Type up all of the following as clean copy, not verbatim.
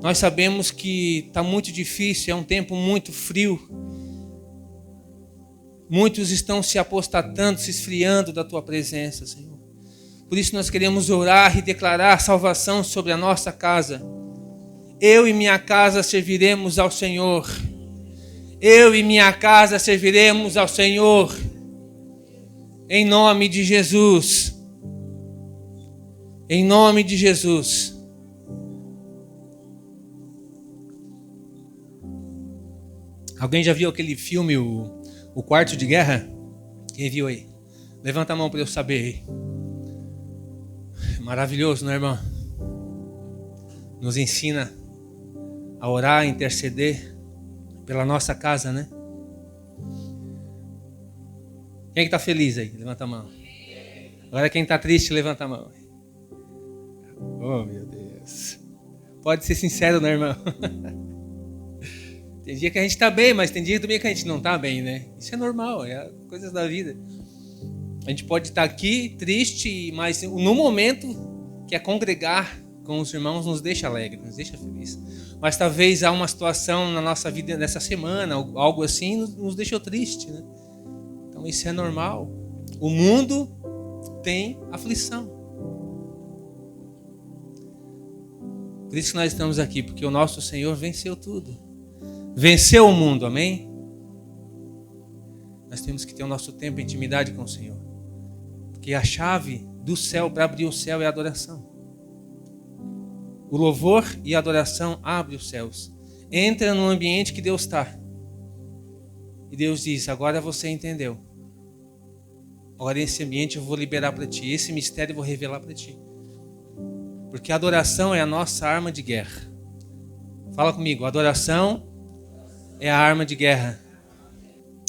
Nós sabemos que está muito difícil, é um tempo muito frio. Muitos estão se apostatando, se esfriando da Tua presença, Senhor. Por isso nós queremos orar e declarar salvação sobre a nossa casa. Eu e minha casa serviremos ao Senhor. Eu e minha casa serviremos ao Senhor. Em nome de Jesus. Em nome de Jesus. Alguém já viu aquele filme, o Quarto de Guerra? Quem viu aí? Levanta a mão para eu saber. Maravilhoso, não é, irmão? Nos ensina a orar, a interceder pela nossa casa, né? Quem é que está feliz aí? Levanta a mão. Agora quem está triste, levanta a mão. Oh, meu Deus. Pode ser sincero, né, irmão? Tem dia que a gente está bem, mas tem dia também que a gente não está bem, né? Isso é normal, é coisas da vida. A gente pode estar aqui triste, mas no momento que é congregar com os irmãos nos deixa alegre, nos deixa feliz. Mas talvez há uma situação na nossa vida nessa semana, algo assim, nos deixou triste, né? Então isso é normal. O mundo tem aflição. Por isso que nós estamos aqui, porque o nosso Senhor venceu tudo. Venceu o mundo, amém? Nós temos que ter o nosso tempo de intimidade com o Senhor. Porque a chave do céu para abrir o céu é a adoração. O louvor e a adoração abrem os céus. Entra no ambiente que Deus está. E Deus diz, agora você entendeu. Agora esse ambiente eu vou liberar para ti. Esse mistério eu vou revelar para ti. Porque a adoração é a nossa arma de guerra. Fala comigo, a adoração é a arma de guerra.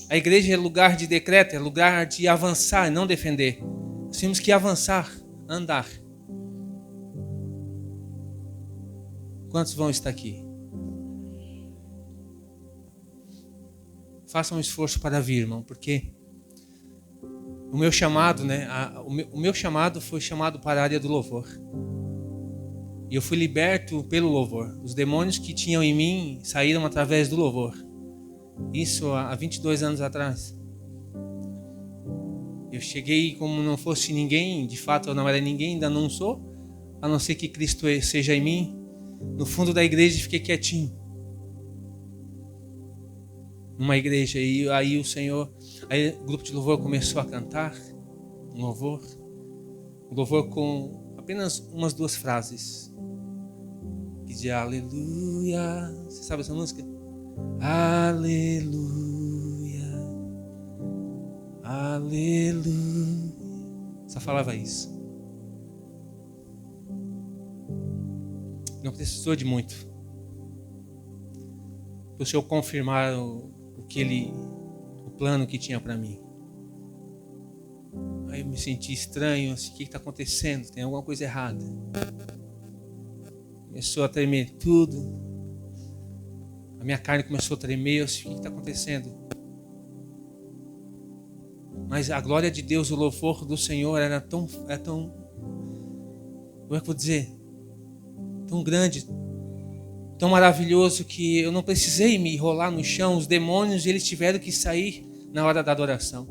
A igreja é lugar de decreto, é lugar de avançar e não defender. Nós temos que avançar, andar. Quantos vão estar aqui? Faça um esforço para vir, irmão, porque o meu chamado, né? O meu chamado foi chamado para a área do louvor. E eu fui liberto pelo louvor. Os demônios que tinham em mim saíram através do louvor. Isso há 22 anos atrás. Eu cheguei como não fosse ninguém, de fato eu não era ninguém, ainda não sou, a não ser que Cristo seja em mim. No fundo da igreja fiquei quietinho. Numa igreja, e aí o Senhor, aí o grupo de louvor começou a cantar um louvor. Um louvor com apenas umas 2 frases. Que diz aleluia. Você sabe essa música? Aleluia. Aleluia. Só falava isso. Não precisou de muito. Para o Senhor confirmar o plano que tinha para mim. Aí eu me senti estranho, assim, o que está acontecendo? Tem alguma coisa errada. Começou a tremer tudo. A minha carne começou a tremer, assim, o que está acontecendo? Mas a glória de Deus, o louvor do Senhor era tão, como é que eu vou dizer? Tão grande, tão maravilhoso que eu não precisei me enrolar no chão. Os demônios, eles tiveram que sair na hora da adoração.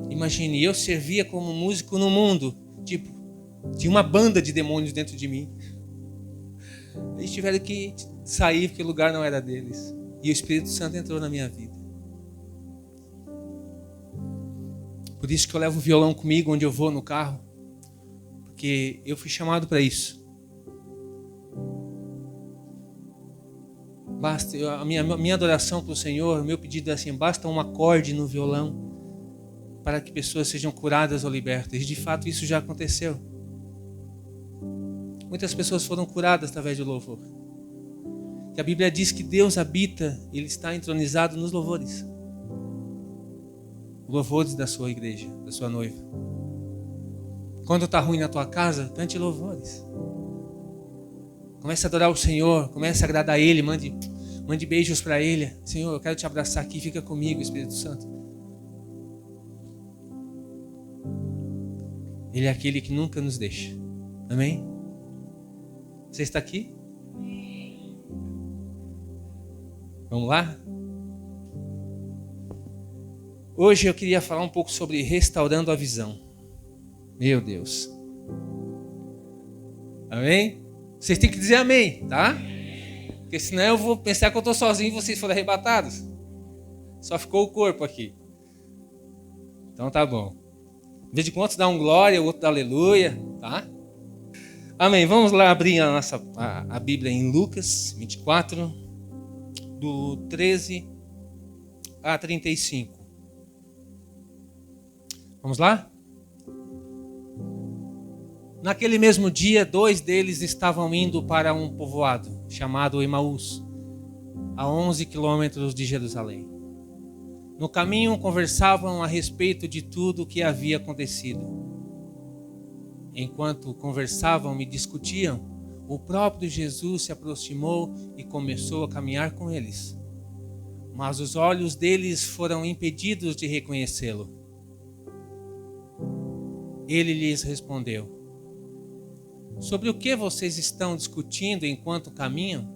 Imagine, eu servia como músico no mundo, tipo, tinha uma banda de demônios dentro de mim. Eles tiveram que sair porque o lugar não era deles. E o Espírito Santo entrou na minha vida. Por isso que eu levo o violão comigo onde eu vou no carro. Porque eu fui chamado para isso. Basta a minha adoração para o Senhor, o meu pedido é assim, basta um acorde no violão para que pessoas sejam curadas ou libertas. E de fato isso já aconteceu. Muitas pessoas foram curadas através do louvor. Que a Bíblia diz que Deus habita, Ele está entronizado nos louvores. Louvores da sua igreja, da sua noiva. Quando está ruim na tua casa, cante louvores. Comece a adorar o Senhor, comece a agradar a Ele, mande beijos para Ele. Senhor, eu quero te abraçar aqui, fica comigo, Espírito Santo. Ele é aquele que nunca nos deixa. Amém? Você está aqui? Vamos lá? Hoje eu queria falar um pouco sobre restaurando a visão. Meu Deus. Amém? Vocês têm que dizer amém, tá? Porque senão eu vou pensar que eu estou sozinho e vocês foram arrebatados. Só ficou o corpo aqui. Então tá bom. Em vez de quantos dá um glória, o outro dá aleluia, tá? Amém. Vamos lá abrir a Bíblia em Lucas 24, do 13 a 35. Vamos lá? Naquele mesmo dia, 2 deles estavam indo para um povoado chamado Emaús, a 11 quilômetros de Jerusalém. No caminho, conversavam a respeito de tudo o que havia acontecido. Enquanto conversavam e discutiam, o próprio Jesus se aproximou e começou a caminhar com eles. Mas os olhos deles foram impedidos de reconhecê-lo. Ele lhes respondeu: sobre o que vocês estão discutindo enquanto caminham?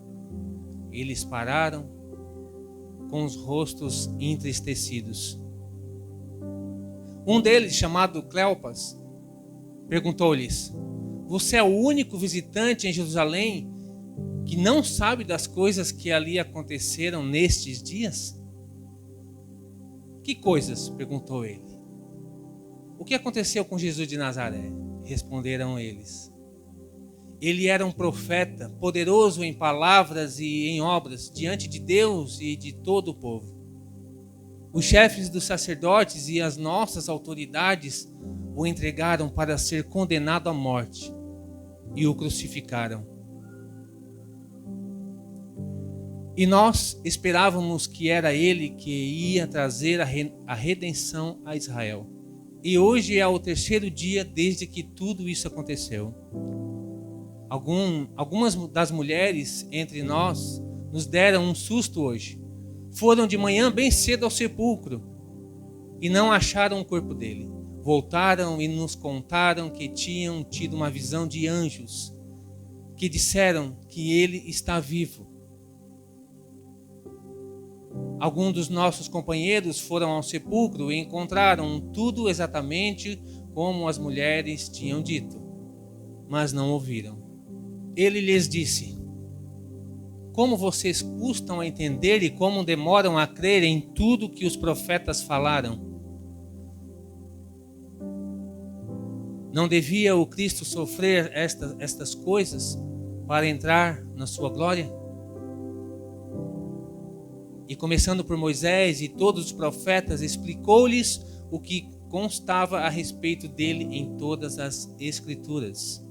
Eles pararam, com os rostos entristecidos. Um deles, chamado Cleopas, perguntou-lhes: você é o único visitante em Jerusalém que não sabe das coisas que ali aconteceram nestes dias? Que coisas? Perguntou ele. O que aconteceu com Jesus de Nazaré? Responderam eles. Ele era um profeta, poderoso em palavras e em obras, diante de Deus e de todo o povo. Os chefes dos sacerdotes e as nossas autoridades o entregaram para ser condenado à morte e o crucificaram. E nós esperávamos que era ele que ia trazer a redenção a Israel. E hoje é o 3º dia desde que tudo isso aconteceu. Algumas das mulheres entre nós nos deram um susto hoje. Foram de manhã bem cedo ao sepulcro e não acharam o corpo dele. Voltaram e nos contaram que tinham tido uma visão de anjos que disseram que ele está vivo. Alguns dos nossos companheiros foram ao sepulcro e encontraram tudo exatamente como as mulheres tinham dito, mas não ouviram. Ele lhes disse: como vocês custam a entender e como demoram a crer em tudo que os profetas falaram? Não devia o Cristo sofrer estas coisas para entrar na sua glória? E começando por Moisés e todos os profetas, explicou-lhes o que constava a respeito dele em todas as Escrituras.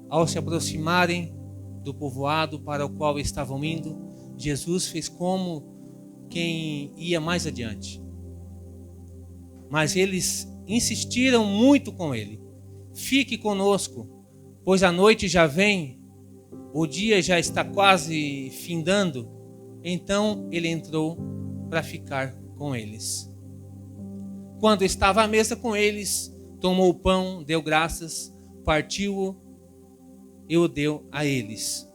Ao se aproximarem do povoado para o qual estavam indo, Jesus fez como quem ia mais adiante. Mas eles insistiram muito com ele: fique conosco, pois a noite já vem, o dia já está quase findando. Então ele entrou para ficar com eles. Quando estava à mesa com eles, tomou o pão, deu graças, partiu-o e o deu a eles.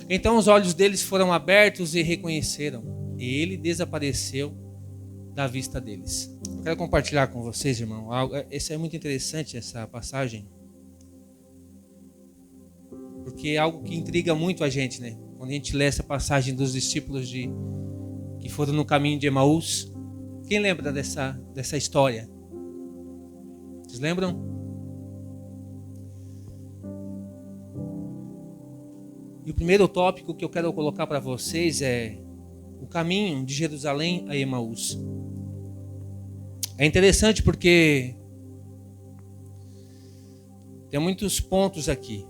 Então os olhos deles foram abertos e reconheceram, e ele desapareceu da vista deles. Eu quero compartilhar com vocês, irmão, esse é muito interessante, essa passagem, porque é algo que intriga muito a gente, né? Quando a gente lê essa passagem dos discípulos que foram no caminho de Emaús. Quem lembra dessa história? Vocês lembram? E o primeiro tópico que eu quero colocar para vocês é o caminho de Jerusalém a Emaús. É interessante porque tem muitos pontos aqui.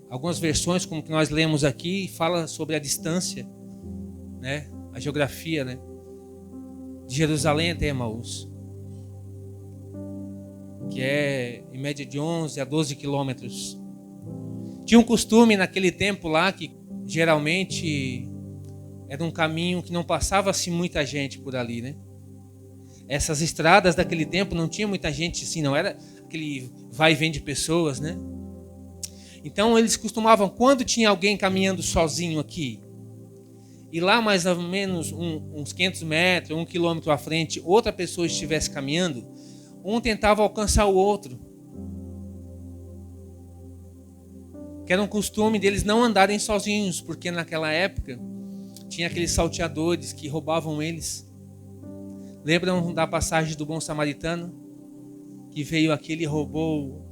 Algumas versões, como que nós lemos aqui, fala sobre a distância, né? A geografia, né? De Jerusalém até Emaús, que é em média de 11 a 12 quilômetros. Tinha um costume naquele tempo lá que geralmente era um caminho que não passava-se muita gente por ali, né? Essas estradas daquele tempo não tinha muita gente assim, não era. aquele vai e vem de pessoas, né? Então eles costumavam, quando tinha alguém caminhando sozinho aqui, e lá mais ou menos uns 500 metros, 1 quilômetro à frente, outra pessoa estivesse caminhando, um tentava alcançar o outro. Que era um costume deles não andarem sozinhos, porque naquela época tinha aqueles salteadores que roubavam eles. Lembram da passagem do bom samaritano? Que veio aquele e roubou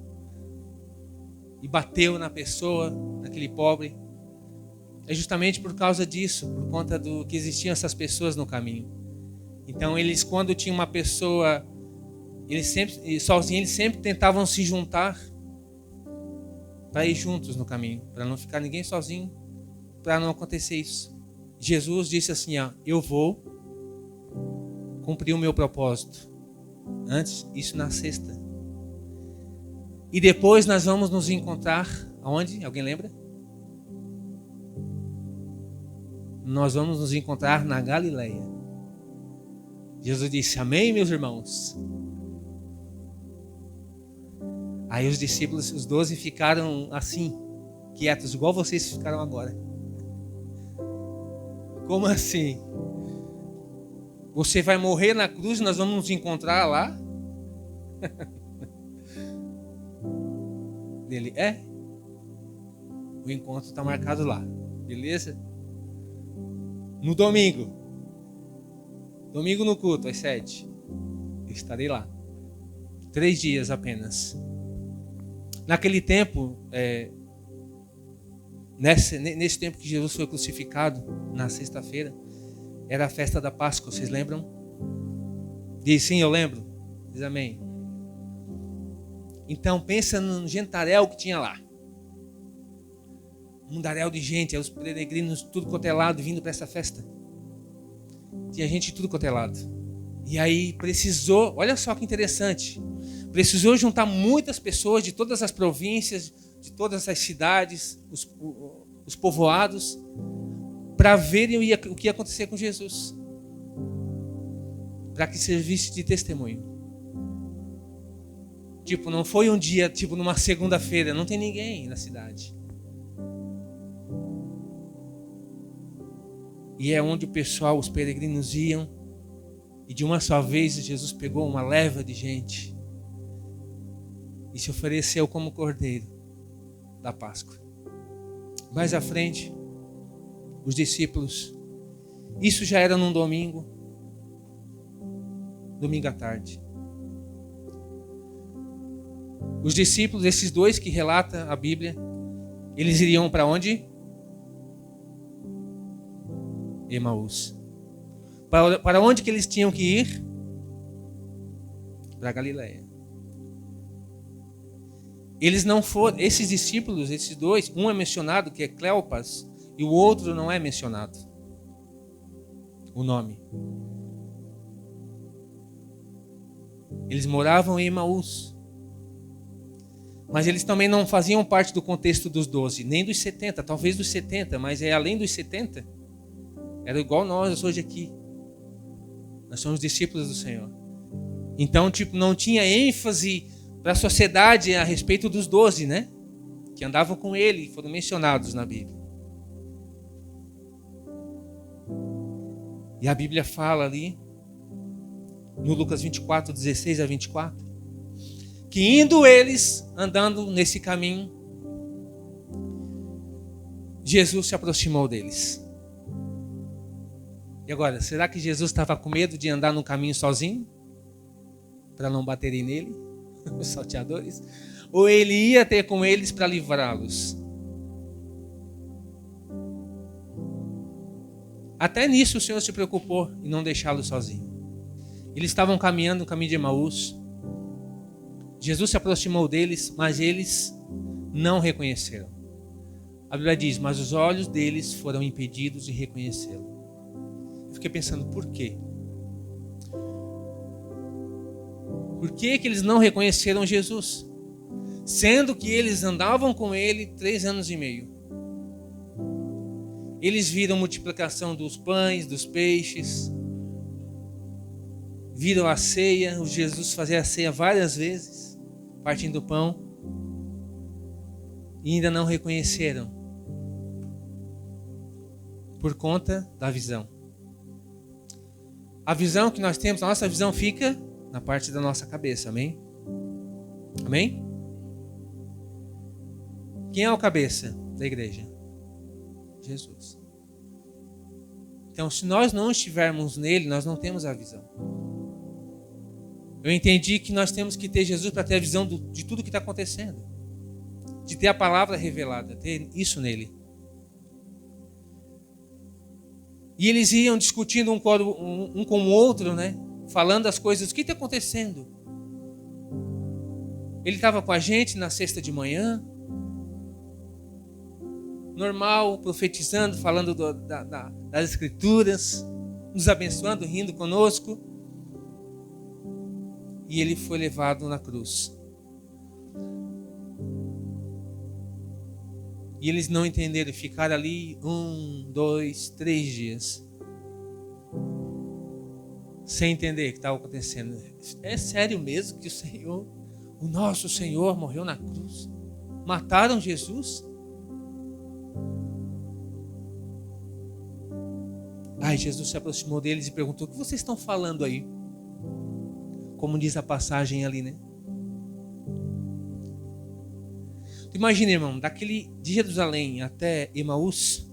e bateu na pessoa, naquele pobre. É justamente por causa disso, por conta do que existiam essas pessoas no caminho. Então eles, quando tinha uma pessoa, eles sempre tentavam se juntar para ir juntos no caminho, para não ficar ninguém sozinho, para não acontecer isso. Jesus disse assim, ó, eu vou cumprir o meu propósito. Antes, isso na sexta. E depois nós vamos nos encontrar, aonde? Alguém lembra? Nós vamos nos encontrar na Galileia. Jesus disse, amém, meus irmãos? Aí os discípulos, os 12, ficaram assim, quietos, igual vocês ficaram agora. Como assim? Você vai morrer na cruz e nós vamos nos encontrar lá? Ele, o encontro está marcado lá, beleza? No domingo no culto, às 7, eu estarei lá. 3 dias apenas. Naquele tempo, nesse tempo que Jesus foi crucificado, na sexta-feira, era a festa da Páscoa, vocês lembram? Diz sim, eu lembro. Diz amém. Então pensa no gentarel que tinha lá. Um mundaréu de gente, os peregrinos tudo quanto é lado vindo para essa festa. Tinha gente de tudo quanto é lado. E aí precisou, olha só que interessante, precisou juntar muitas pessoas de todas as províncias, de todas as cidades, os povoados, para verem o que ia acontecer com Jesus. Para que servisse de testemunho. Tipo, não foi um dia, tipo numa segunda-feira, não tem ninguém na cidade. E é onde o pessoal, os peregrinos iam. E de uma só vez Jesus pegou uma leva de gente e se ofereceu como cordeiro da Páscoa. Mais à frente, os discípulos, isso já era num domingo à tarde. Os discípulos, esses 2 que relata a Bíblia, eles iriam para onde? Emaús. Para onde que eles tinham que ir? Para Galileia. Eles não foram, esses discípulos, esses 2, um é mencionado que é Cleopas e o outro não é mencionado. O nome. Eles moravam em Emaús. Mas eles também não faziam parte do contexto dos 12, nem dos 70, talvez dos 70, mas além dos 70. Era igual nós hoje aqui. Nós somos discípulos do Senhor. Então, não tinha ênfase para a sociedade a respeito dos 12, né? Que andavam com ele e foram mencionados na Bíblia. E a Bíblia fala ali, no Lucas 24, 16 a 24, que indo eles, andando nesse caminho, Jesus se aproximou deles. E agora, será que Jesus estava com medo de andar no caminho sozinho? Para não baterem nele, os salteadores? Ou ele ia ter com eles para livrá-los? Até nisso o Senhor se preocupou em não deixá-los sozinhos. Eles estavam caminhando no caminho de Emaús. Jesus se aproximou deles, mas eles não reconheceram. A Bíblia diz, mas os olhos deles foram impedidos de reconhecê-lo. Eu fiquei pensando, por quê? Por que eles não reconheceram Jesus? Sendo que eles andavam com ele 3 anos e meio. Eles viram a multiplicação dos pães, dos peixes. Viram a ceia, o Jesus fazia a ceia várias vezes. partindo o pão, e ainda não reconheceram por conta da visão. A visão que nós temos, a nossa visão fica na parte da nossa cabeça, amém? Amém? Quem é o cabeça da igreja? Jesus. Então, se nós não estivermos nele, nós não temos a visão. Eu entendi que nós temos que ter Jesus para ter a visão de tudo que está acontecendo. De ter a palavra revelada, ter isso nele. E eles iam discutindo um com o outro, né? Falando as coisas. O que está acontecendo? Ele estava com a gente na sexta de manhã. Normal, profetizando, falando das escrituras. Nos abençoando, rindo conosco. E ele foi levado na cruz. E eles não entenderam, ficaram ali 1, 2, 3 dias. Sem entender o que estava acontecendo. É sério mesmo que o nosso Senhor morreu na cruz? Mataram Jesus? Aí Jesus se aproximou deles e perguntou: o que vocês estão falando aí? Como diz a passagem ali, né? Tu imagina, irmão, daquele de Jerusalém até Emaús,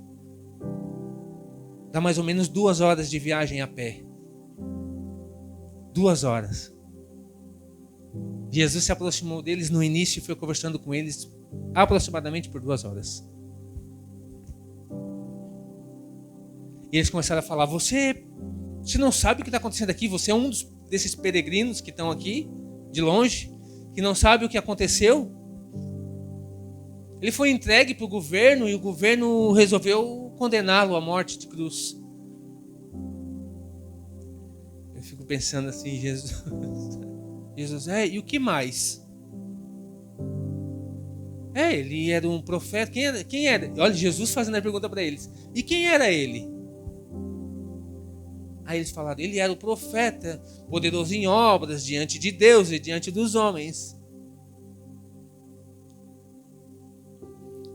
dá mais ou menos 2 horas de viagem a pé. 2 horas. Jesus se aproximou deles no início e foi conversando com eles aproximadamente por 2 horas. E eles começaram a falar: você não sabe o que está acontecendo aqui? Você é um desses peregrinos que estão aqui, de longe, que não sabe o que aconteceu? Ele foi entregue para o governo e o governo resolveu condená-lo à morte de cruz. Eu fico pensando assim, Jesus, e o que mais? Ele era um profeta. Quem era? Olha, Jesus fazendo a pergunta para eles. E quem era ele? Aí eles falaram: ele era o profeta, poderoso em obras, diante de Deus e diante dos homens.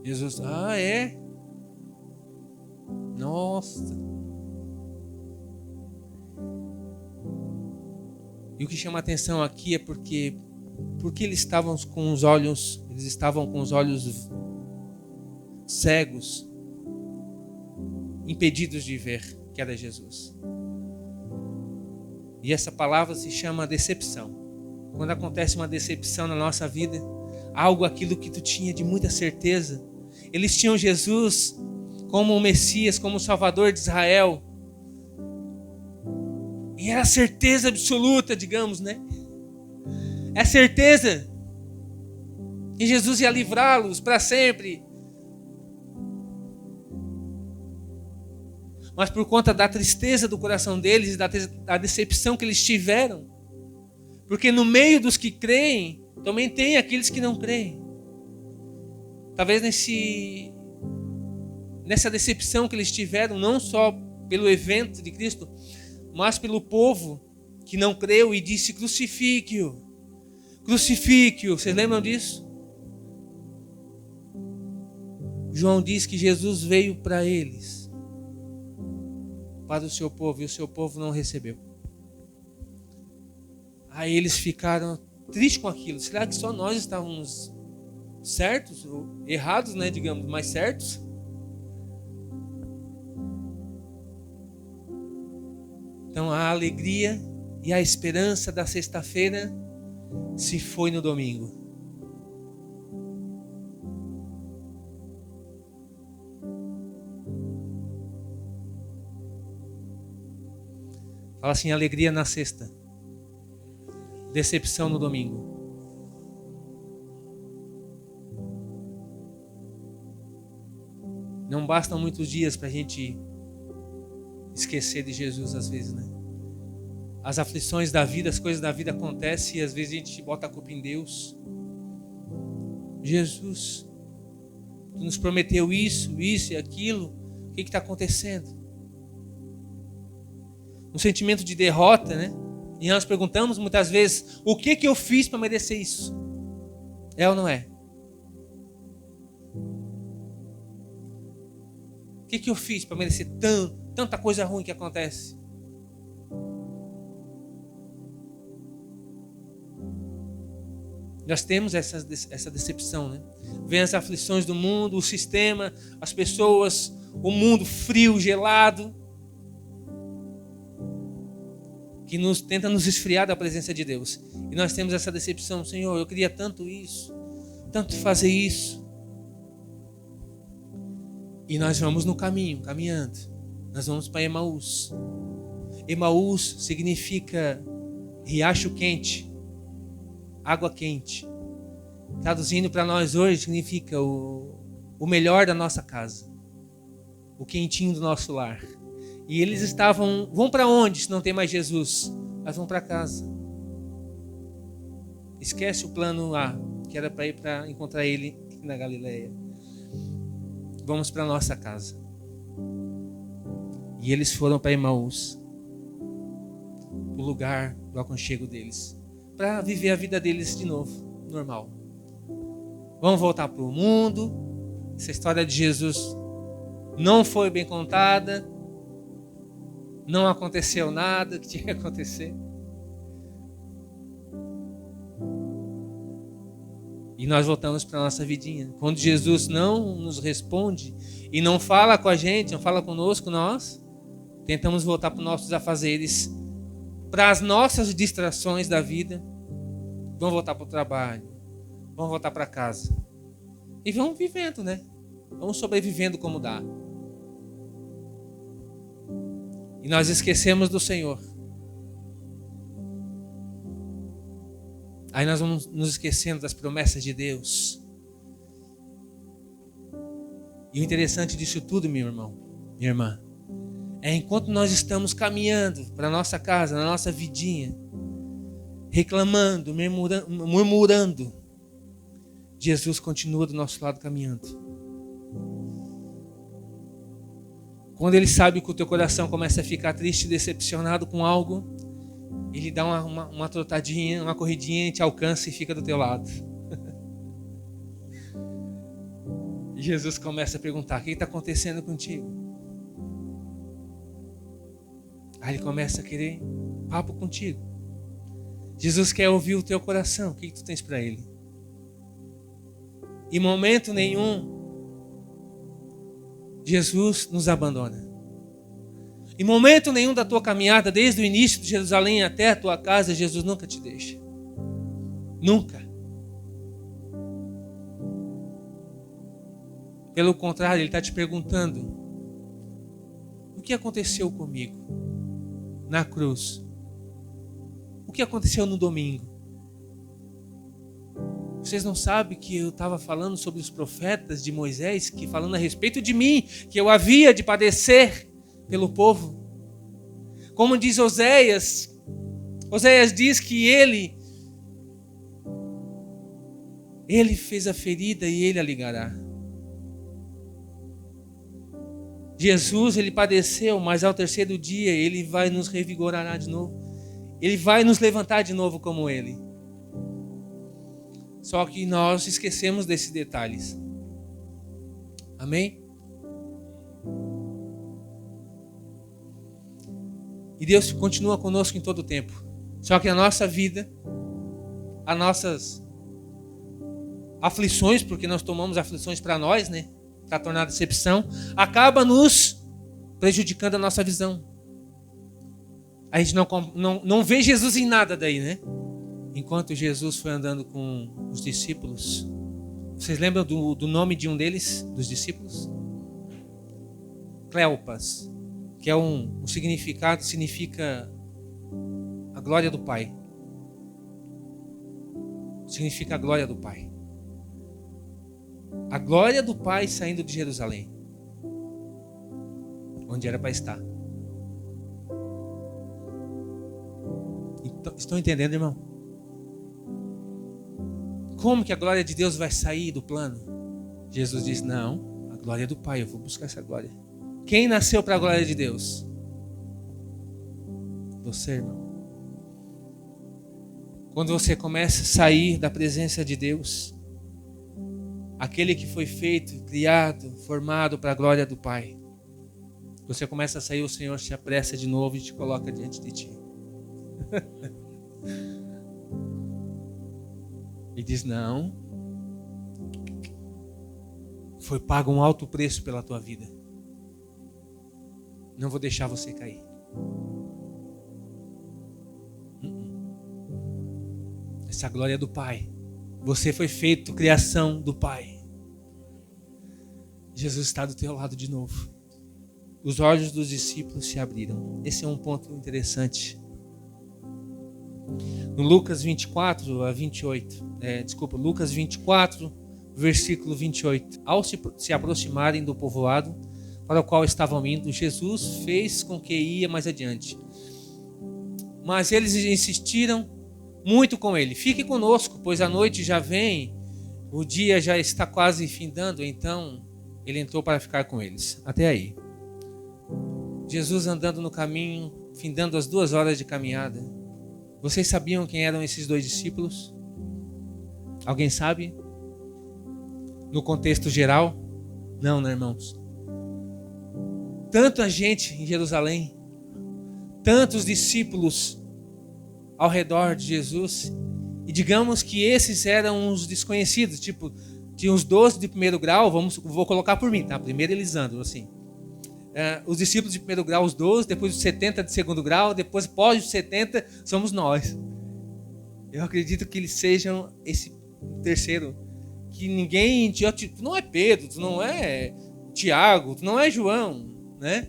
Jesus, é? Nossa. E o que chama a atenção aqui é porque eles estavam com os olhos cegos, impedidos de ver que era Jesus. E essa palavra se chama decepção. Quando acontece uma decepção na nossa vida, aquilo que tu tinha de muita certeza. Eles tinham Jesus como o Messias, como o Salvador de Israel. E era certeza absoluta, digamos, né? É certeza que Jesus ia livrá-los para sempre. Mas por conta da tristeza do coração deles e da decepção que eles tiveram, porque no meio dos que creem, também tem aqueles que não creem. Talvez nessa decepção que eles tiveram, não só pelo evento de Cristo, mas pelo povo que não creu e disse: crucifique-o, crucifique-o. Vocês lembram disso? João diz que Jesus veio para eles, para o seu povo, e o seu povo não recebeu. Aí eles ficaram tristes com aquilo. Será que só nós estávamos certos, ou errados, né, digamos, mas certos? Então a alegria e a esperança da sexta-feira se foi no domingo. Fala assim: alegria na sexta, decepção no domingo. Não bastam muitos dias para a gente esquecer de Jesus às vezes, né? As aflições da vida, as coisas da vida acontecem e às vezes a gente bota a culpa em Deus. Jesus, tu nos prometeu isso e aquilo. O que está acontecendo? Um sentimento de derrota, né? E nós perguntamos muitas vezes: o que eu fiz para merecer isso? É ou não é? O que eu fiz para merecer tanta coisa ruim que acontece? Nós temos essa decepção, né? Vem as aflições do mundo, o sistema, as pessoas, o mundo frio, gelado, que tenta nos esfriar da presença de Deus. E nós temos essa decepção. Senhor, eu queria tanto isso, tanto fazer isso. E nós vamos no caminho, caminhando. Nós vamos para Emaús. Emaús significa riacho quente, água quente. Traduzindo para nós hoje, significa o melhor da nossa casa, o quentinho do nosso lar. E eles vão para onde se não tem mais Jesus? Eles vão para casa. Esquece o plano A, que era para ir para encontrar ele na Galileia. Vamos para nossa casa. E eles foram para Emaús, o lugar do aconchego deles, para viver a vida deles de novo, normal. Vamos voltar para o mundo. Essa história de Jesus não foi bem contada. Não aconteceu nada que tinha que acontecer. E nós voltamos para a nossa vidinha. Quando Jesus não nos responde e não fala com a gente, não fala conosco, nós tentamos voltar para os nossos afazeres, para as nossas distrações da vida. Vamos voltar para o trabalho, vamos voltar para casa. E vamos vivendo, né? Vamos sobrevivendo como dá. E nós esquecemos do Senhor. Aí nós vamos nos esquecendo das promessas de Deus. E o interessante disso tudo, meu irmão, minha irmã, é enquanto nós estamos caminhando para a nossa casa, na nossa vidinha, reclamando, murmurando, Jesus continua do nosso lado caminhando. Quando Ele sabe que o teu coração começa a ficar triste e decepcionado com algo, Ele dá uma trotadinha, uma corridinha, te alcança e fica do teu lado. E Jesus começa a perguntar: o que está acontecendo contigo? Aí Ele começa a querer papo contigo. Jesus quer ouvir o teu coração. O que tu tens para Ele? Em momento nenhum Jesus nos abandona. Em momento nenhum da tua caminhada, desde o início de Jerusalém até a tua casa, Jesus nunca te deixa. Nunca. Pelo contrário, Ele está te perguntando: o que aconteceu comigo na cruz? O que aconteceu no domingo? Vocês não sabem que eu estava falando sobre os profetas de Moisés, que falando a respeito de mim, que eu havia de padecer pelo povo? Como diz Oséias diz que ele fez a ferida e Ele a ligará. Jesus, Ele padeceu, mas ao terceiro dia Ele vai nos revigorar de novo. Ele vai nos levantar de novo como Ele. Só que nós esquecemos desses detalhes. Amém? E Deus continua conosco em todo o tempo. Só que a nossa vida, as nossas aflições, porque nós tomamos aflições para nós, né? Para tornar a decepção, acaba nos prejudicando a nossa visão. A gente não vê Jesus em nada daí, né? Enquanto Jesus foi andando com os discípulos, vocês lembram do nome de um deles, dos discípulos? Cleopas, que é um significado, significa a glória do Pai. Significa a glória do Pai. A glória do Pai saindo de Jerusalém, onde era para estar. Então, estão entendendo, irmão? Como que a glória de Deus vai sair do plano? Jesus diz: não, a glória é do Pai, eu vou buscar essa glória. Quem nasceu para a glória de Deus? Você, irmão. Quando você começa a sair da presença de Deus, aquele que foi feito, criado, formado para a glória do Pai. Você começa a sair, o Senhor se apressa de novo e te coloca diante de ti. E diz, não, foi pago um alto preço pela tua vida. Não vou deixar você cair. Essa glória é do Pai. Você foi feito criação do Pai. Jesus está do teu lado de novo. Os olhos dos discípulos se abriram. Esse é um ponto interessante. No Lucas 24 a 28, Lucas 24, versículo 28. Ao se aproximarem do povoado para o qual estavam indo, Jesus fez com que ia mais adiante. Mas eles insistiram muito com ele. Fique conosco, pois a noite já vem, o dia já está quase findando. Então ele entrou para ficar com eles. Até aí. Jesus andando no caminho, findando as 2 horas de caminhada. Vocês sabiam quem eram esses 2 discípulos? Alguém sabe? No contexto geral? Não, né, irmãos? Tanta gente em Jerusalém, tantos discípulos ao redor de Jesus, e digamos que esses eram os desconhecidos, tipo, tinha os 12 de primeiro grau, vou colocar por mim, tá? Primeiro Elisandro, assim. Os discípulos de primeiro grau, os 12, depois os 70 de segundo grau, depois pós os 70, somos nós. Eu acredito que eles sejam esse terceiro, que ninguém, tu não é Pedro, tu não é Tiago, tu não é João, né?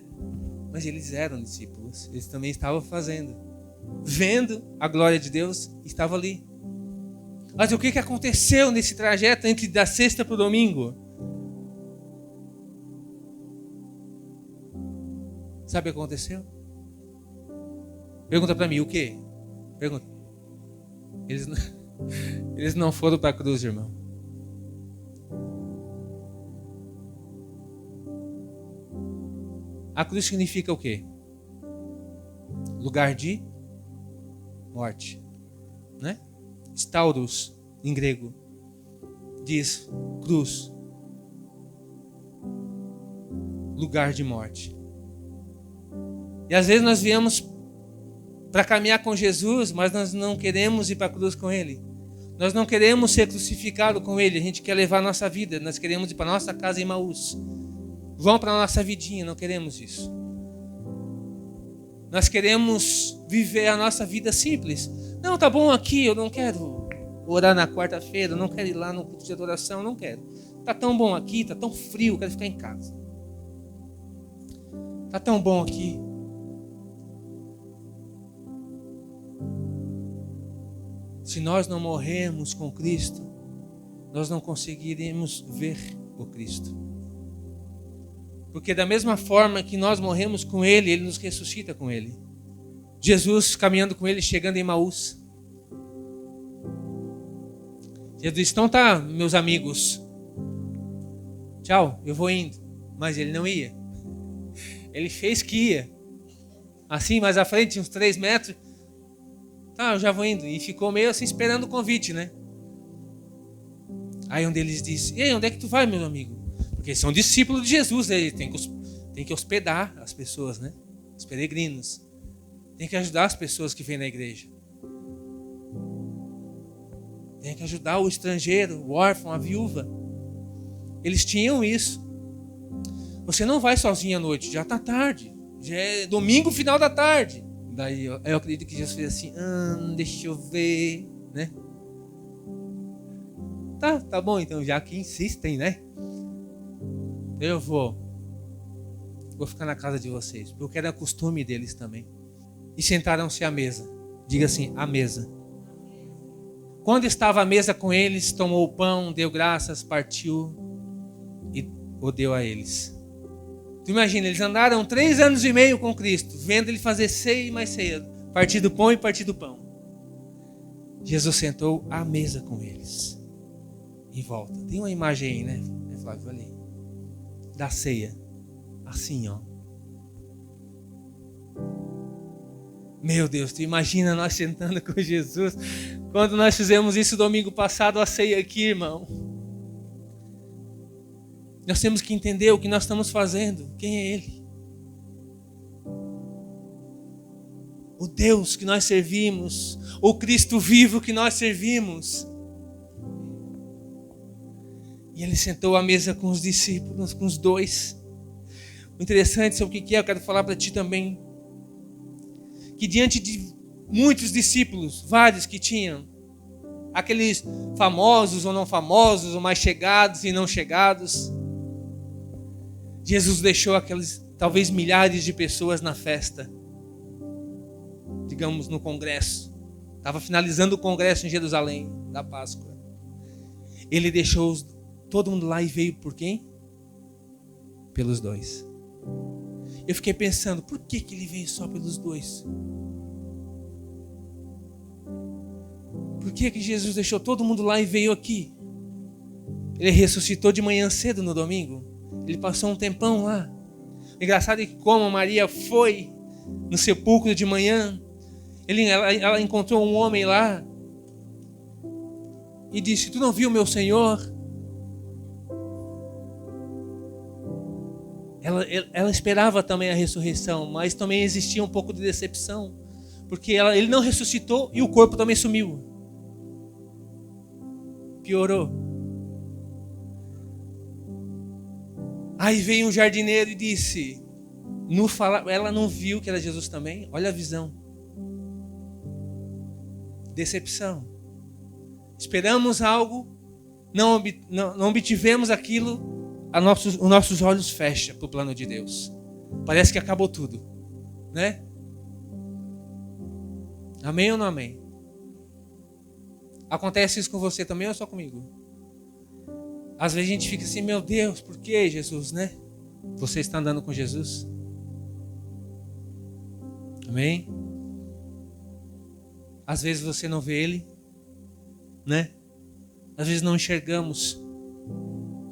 Mas eles eram discípulos, eles também estavam fazendo, vendo a glória de Deus, estavam ali. Mas o que aconteceu nesse trajeto entre da sexta para o domingo? Sabe o que aconteceu? Pergunta para mim, o quê? Pergunta. Eles não foram para a cruz, irmão. A cruz significa o quê? Lugar de morte, né? Stauros, em grego, diz cruz. Lugar de morte. E às vezes nós viemos para caminhar com Jesus, mas nós não queremos ir para a cruz com Ele. Nós não queremos ser crucificados com Ele. A gente quer levar a nossa vida. Nós queremos ir para a nossa casa em Emaús. Vão para a nossa vidinha, não queremos isso. Nós queremos viver a nossa vida simples. Não, tá bom aqui, eu não quero orar na quarta-feira, eu não quero ir lá no culto de adoração, eu não quero. Tá tão bom aqui, tá tão frio, eu quero ficar em casa. Tá tão bom aqui. Se nós não morrermos com Cristo, nós não conseguiremos ver o Cristo. Porque da mesma forma que nós morremos com Ele, Ele nos ressuscita com Ele. Jesus caminhando com Ele, chegando em Emaús. Jesus disse, então tá, meus amigos. Tchau, eu vou indo. Mas Ele não ia. Ele fez que ia. Assim, mais à frente, uns 3 metros. Tá, eu já vou indo. E ficou meio assim esperando o convite, né? Aí um deles disse, e aí, onde é que tu vai, meu amigo? Porque eles são discípulos de Jesus, né? Ele tem que hospedar as pessoas, né? Os peregrinos. Tem que ajudar as pessoas que vêm na igreja. Tem que ajudar o estrangeiro, o órfão, a viúva. Eles tinham isso. Você não vai sozinho à noite, já está tarde. Já é domingo, final da tarde. Daí eu acredito que Jesus fez assim, deixa eu ver, né? Tá bom então, já que insistem, né? Eu vou ficar na casa de vocês, porque era costume deles também. E sentaram-se à mesa. Diga assim, à mesa. Quando estava à mesa com eles, tomou o pão, deu graças, partiu e o deu a eles. Tu imagina, eles andaram 3 anos e meio com Cristo, vendo Ele fazer ceia e mais ceia, partir do pão e partir do pão. Jesus sentou à mesa com eles. Em volta. Tem uma imagem aí, né, Flávio? Ali. Da ceia. Assim, ó. Meu Deus, tu imagina nós sentando com Jesus. Quando nós fizemos isso domingo passado, a ceia aqui, irmão. Nós temos que entender o que nós estamos fazendo. Quem é Ele? O Deus que nós servimos. O Cristo vivo que nós servimos. E Ele sentou à mesa com os discípulos, com os dois. O interessante, sabe o que é? Eu quero falar para ti também. Que diante de muitos discípulos, vários que tinham, aqueles famosos ou não famosos, ou mais chegados e não chegados, Jesus deixou aqueles, talvez milhares de pessoas na festa, digamos no congresso. Estava finalizando o congresso em Jerusalém, da Páscoa. Ele deixou todo mundo lá e veio por quem? Pelos dois. Eu fiquei pensando, por que ele veio só pelos dois? Por que Jesus deixou todo mundo lá e veio aqui? Ele ressuscitou de manhã cedo no domingo. Ele passou um tempão lá. O engraçado é que como Maria foi no sepulcro de manhã, ela encontrou um homem lá e disse: tu não viu meu Senhor? Ela esperava também a ressurreição, mas também existia um pouco de decepção, porque ele não ressuscitou e o corpo também sumiu. Piorou. Aí veio um jardineiro e disse, ela não viu que era Jesus também? Olha a visão. Decepção. Esperamos algo, não obtivemos aquilo, os nossos olhos fecham para o plano de Deus. Parece que acabou tudo, né? Amém ou não amém? Acontece isso com você também ou só comigo? Às vezes a gente fica assim, meu Deus, por que Jesus, né? Você está andando com Jesus? Amém? Às vezes você não vê Ele, né? Às vezes não enxergamos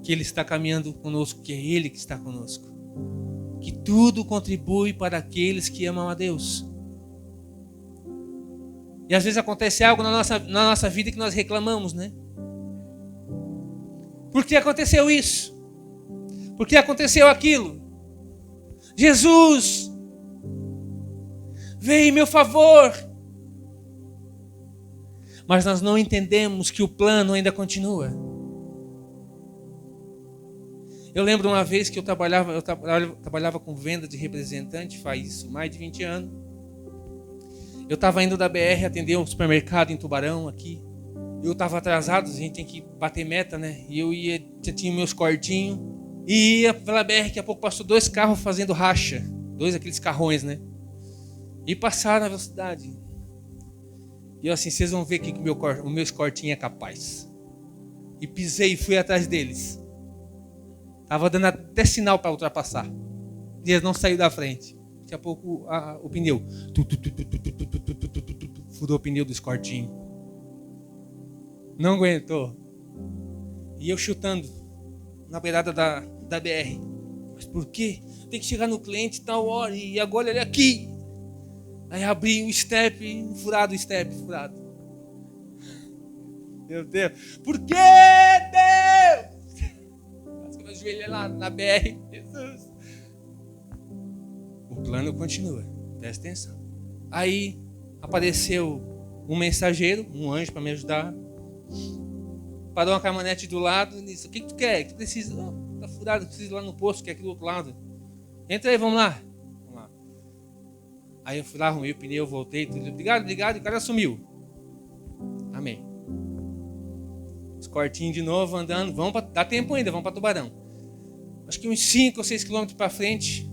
que Ele está caminhando conosco, que é Ele que está conosco. Que tudo contribui para aqueles que amam a Deus. E às vezes acontece algo na nossa vida que nós reclamamos, né? Por que aconteceu isso? Por que aconteceu aquilo? Jesus veio em meu favor. Mas nós não entendemos que o plano ainda continua. Eu lembro uma vez que eu trabalhava com venda de representante, faz isso, mais de 20 anos. Eu estava indo da BR atender um supermercado em Tubarão aqui. Eu estava atrasado, a gente tem que bater meta, né? E eu já tinha meus cortinhos. E ia pela BR, daqui a pouco passou 2 carros fazendo racha. 2 aqueles carrões, né? E passaram na velocidade. E eu assim, vocês vão ver que o meu cortinho é capaz. E pisei e fui atrás deles. Tava dando até sinal para ultrapassar. E eles não saíram da frente. Daqui a pouco o pneu. Furou o pneu do escortinho. Não aguentou. E eu chutando na beirada da BR. Mas por quê? Tem que chegar no cliente tal hora. E agora ele é aqui. Aí abri um step, furado. Meu Deus. Por que, Deus? Quase que eu me ajoelhei lá na BR. Jesus. O plano continua. Presta atenção. Aí apareceu um mensageiro, um anjo para me ajudar. Parou uma caminhonete do lado e disse: o que tu quer? Que precisa? Oh, tá furado, precisa ir lá no posto, que é aqui do outro lado. Entra aí, vamos lá. Aí eu fui lá, arrumei o pneu, voltei, tudo. Obrigado, e o cara sumiu. Amém. Os cortinhos de novo, andando. Dá tempo ainda, vamos para Tubarão. Acho que uns 5 ou 6 quilômetros para frente,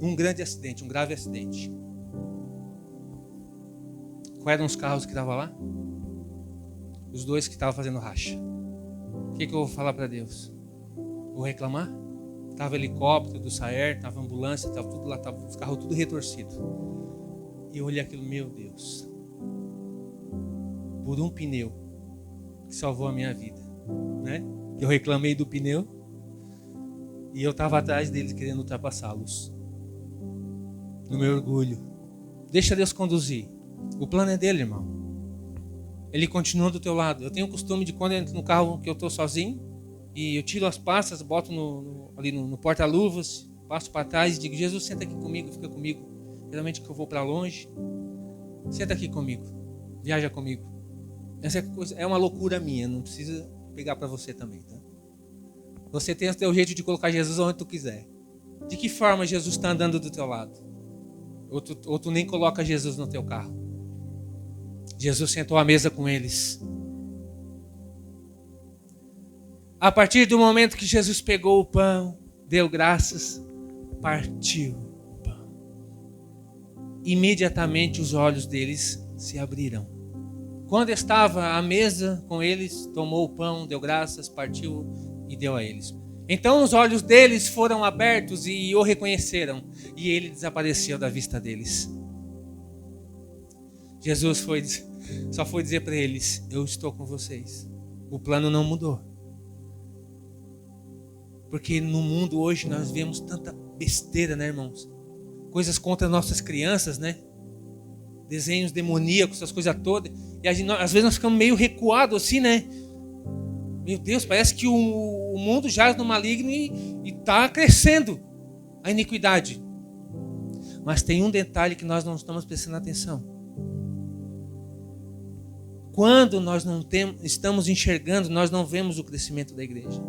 um grande acidente, um grave acidente. Quais eram os carros que estavam lá? Os 2 que estavam fazendo racha. O que eu vou falar para Deus? Vou reclamar? Estava helicóptero do SAER, estava ambulância, estava tudo lá, estava os carros tudo retorcidos. E eu olhei aquilo, meu Deus. Por um pneu que salvou a minha vida, né? Eu reclamei do pneu e eu estava atrás deles querendo ultrapassá-los. No meu orgulho. Deixa Deus conduzir. O plano é dele, irmão. Ele continua do teu lado. Eu tenho o costume de quando eu entro no carro que eu estou sozinho, E eu tiro as pastas, boto ali no porta-luvas, passo para trás e digo: Jesus, senta aqui comigo, fica comigo. Geralmente que eu vou para longe, senta aqui comigo, viaja comigo. Essa coisa é uma loucura minha, não precisa pegar para você também, tá? Você tem o teu jeito de colocar Jesus onde tu quiser. De que forma Jesus está andando do teu lado? Ou tu nem coloca Jesus no teu carro. Jesus sentou à mesa com eles. A partir do momento que Jesus pegou o pão, deu graças, partiu o pão. Imediatamente os olhos deles se abriram. Quando estava à mesa com eles, tomou o pão, deu graças, partiu e deu a eles. Então os olhos deles foram abertos e o reconheceram, e ele desapareceu da vista deles. Jesus só foi dizer para eles: eu estou com vocês. O plano não mudou. Porque no mundo hoje nós vemos tanta besteira, né, irmãos? Coisas contra nossas crianças, né? Desenhos demoníacos, essas coisas todas. E às vezes nós ficamos meio recuados assim, né? Meu Deus, parece que o mundo jaz no maligno e está crescendo a iniquidade. Mas tem um detalhe que nós não estamos prestando atenção. Quando nós não estamos enxergando, nós não vemos o crescimento da igreja.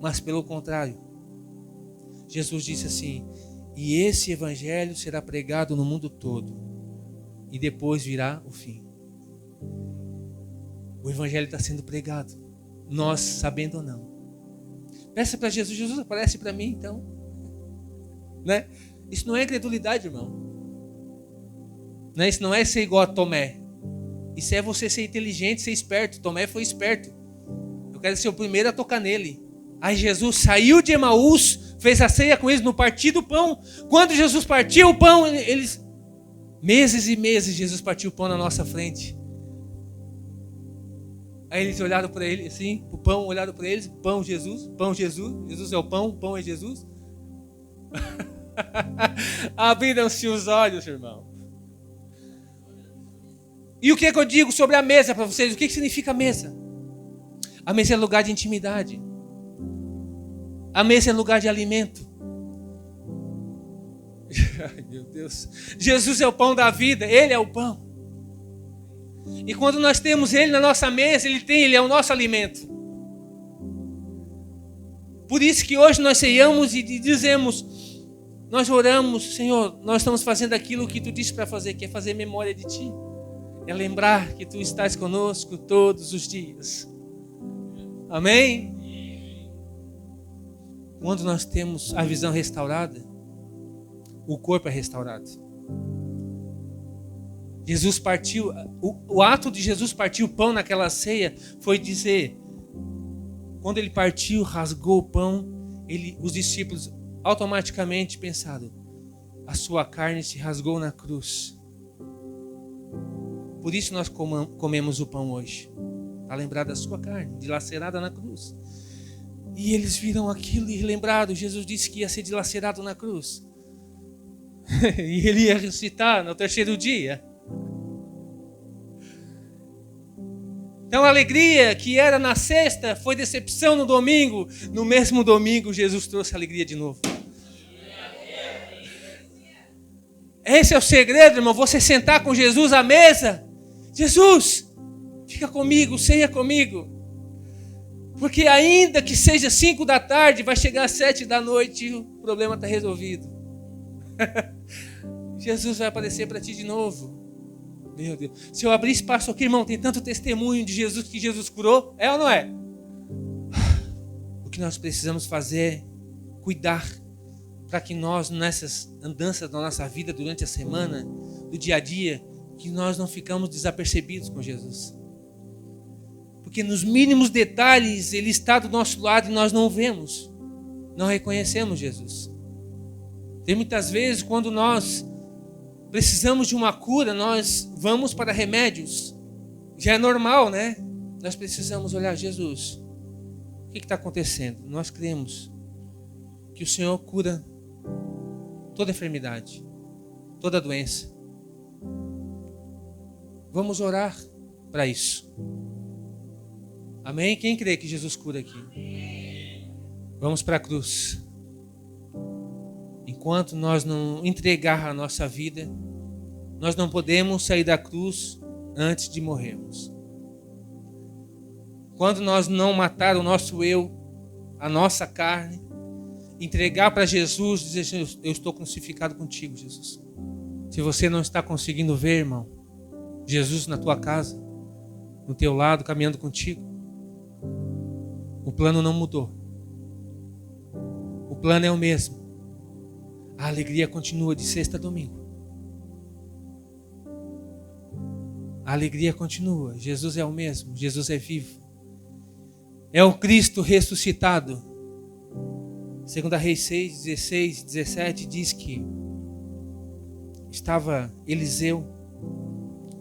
Mas pelo contrário, Jesus disse assim: e esse evangelho será pregado no mundo todo, e depois virá o fim. O evangelho está sendo pregado, nós sabendo ou não. Peça para Jesus: Jesus, aparece para mim então, né? Isso não é incredulidade, irmão, né? Isso não é ser igual a Tomé. Isso é você ser inteligente, ser esperto. Tomé foi esperto. Eu quero ser o primeiro a tocar nele. Aí Jesus saiu de Emaús, fez a ceia com eles no partir do pão. Quando Jesus partiu o pão, eles... meses e meses Jesus partiu o pão na nossa frente. Aí eles olharam para ele assim, o pão, olharam para eles: pão Jesus, Jesus é o pão é Jesus. Abriram-se os olhos, irmão. E o que eu digo sobre a mesa para vocês? O que significa mesa? A mesa é lugar de intimidade. A mesa é lugar de alimento. Ai, meu Deus. Jesus é o pão da vida, Ele é o pão. E quando nós temos Ele na nossa mesa, Ele é o nosso alimento. Por isso que hoje nós ceiamos e dizemos, nós oramos: Senhor, nós estamos fazendo aquilo que Tu disse para fazer, que é fazer memória de Ti. É lembrar que Tu estás conosco todos os dias. Amém? Quando nós temos a visão restaurada, o corpo é restaurado. Jesus partiu, o ato de Jesus partir o pão naquela ceia foi dizer, quando Ele partiu, rasgou o pão, os discípulos automaticamente pensaram: a sua carne se rasgou na cruz. Por isso nós comemos o pão hoje, para lembrar da sua carne, dilacerada na cruz. E eles viram aquilo e lembraram: Jesus disse que ia ser dilacerado na cruz. E Ele ia ressuscitar no terceiro dia. Então a alegria que era na sexta foi decepção no domingo. No mesmo domingo Jesus trouxe alegria de novo. Esse é o segredo, irmão. Você sentar com Jesus à mesa. Jesus, fica comigo, ceia comigo. Porque ainda que seja 5 da tarde, vai chegar às 7 da noite e o problema está resolvido. Jesus vai aparecer para ti de novo. Meu Deus. Se eu abrir espaço aqui, irmão, tem tanto testemunho de Jesus que Jesus curou. É ou não é? O que nós precisamos fazer é cuidar para que nós, nessas andanças da nossa vida durante a semana, do dia a dia, que nós não ficamos desapercebidos com Jesus. Porque nos mínimos detalhes Ele está do nosso lado e nós não o vemos. Não reconhecemos Jesus. Tem muitas vezes quando nós precisamos de uma cura, nós vamos para remédios. Já é normal, né? Nós precisamos olhar: Jesus, o que está acontecendo? Nós cremos que o Senhor cura toda enfermidade, toda doença. Vamos orar para isso. Amém? Quem crê que Jesus cura aqui? Vamos para a cruz. Enquanto nós não entregar a nossa vida, nós não podemos sair da cruz antes de morrermos. Quando nós não matar o nosso eu, a nossa carne, entregar para Jesus, dizer: eu estou crucificado contigo, Jesus. Se você não está conseguindo ver, irmão, Jesus na tua casa, no teu lado, caminhando contigo, o plano não mudou. O plano é o mesmo. A alegria continua de sexta a domingo. A alegria continua. Jesus é o mesmo. Jesus é vivo. É o Cristo ressuscitado. 2 Reis 6, 16, 17 diz que estava Eliseu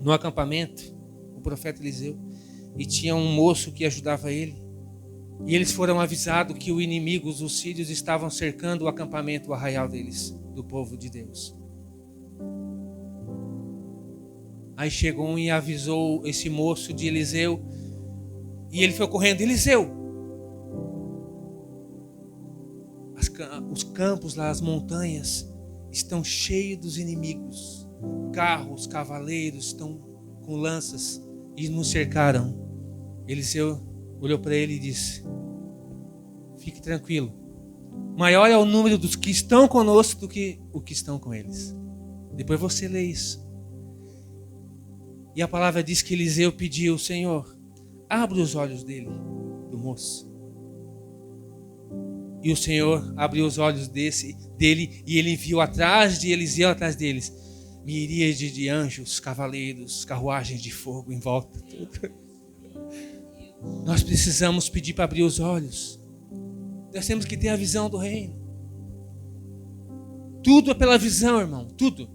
no acampamento, o profeta Eliseu, e tinha um moço que ajudava ele. E eles foram avisados que os inimigos, os sírios, estavam cercando o acampamento, o arraial deles, do povo de Deus. Aí chegou um e avisou esse moço de Eliseu, e ele foi correndo: Eliseu, os campos lá, as montanhas, estão cheios dos inimigos. Carros, cavaleiros estão com lanças e nos cercaram. Eliseu olhou para ele e disse: fique tranquilo. Maior é o número dos que estão conosco do que o que estão com eles. Depois você lê isso. E a palavra diz que Eliseu pediu: Senhor, abre os olhos dele, do moço. E o Senhor abriu os olhos dele, e ele enviou atrás de Eliseu, atrás deles, miríades de anjos, cavaleiros, carruagens de fogo em volta. Nós precisamos pedir para abrir os olhos. Nós temos que ter a visão do reino. Tudo é pela visão, irmão, tudo.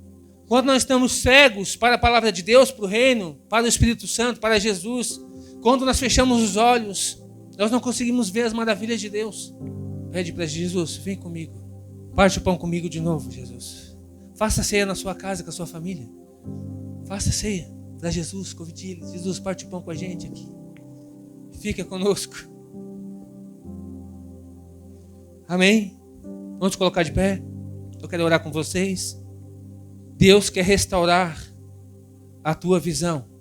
Quando nós estamos cegos para a palavra de Deus, para o reino, para o Espírito Santo, para Jesus, quando nós fechamos os olhos, nós não conseguimos ver as maravilhas de Deus. Pede para Jesus: vem comigo. Parte o pão comigo de novo, Jesus. Faça ceia na sua casa com a sua família. Faça ceia para Jesus, convide ele. Jesus, parte o pão com a gente aqui. Fica conosco. Amém? Vamos colocar de pé. Eu quero orar com vocês. Deus quer restaurar a tua visão.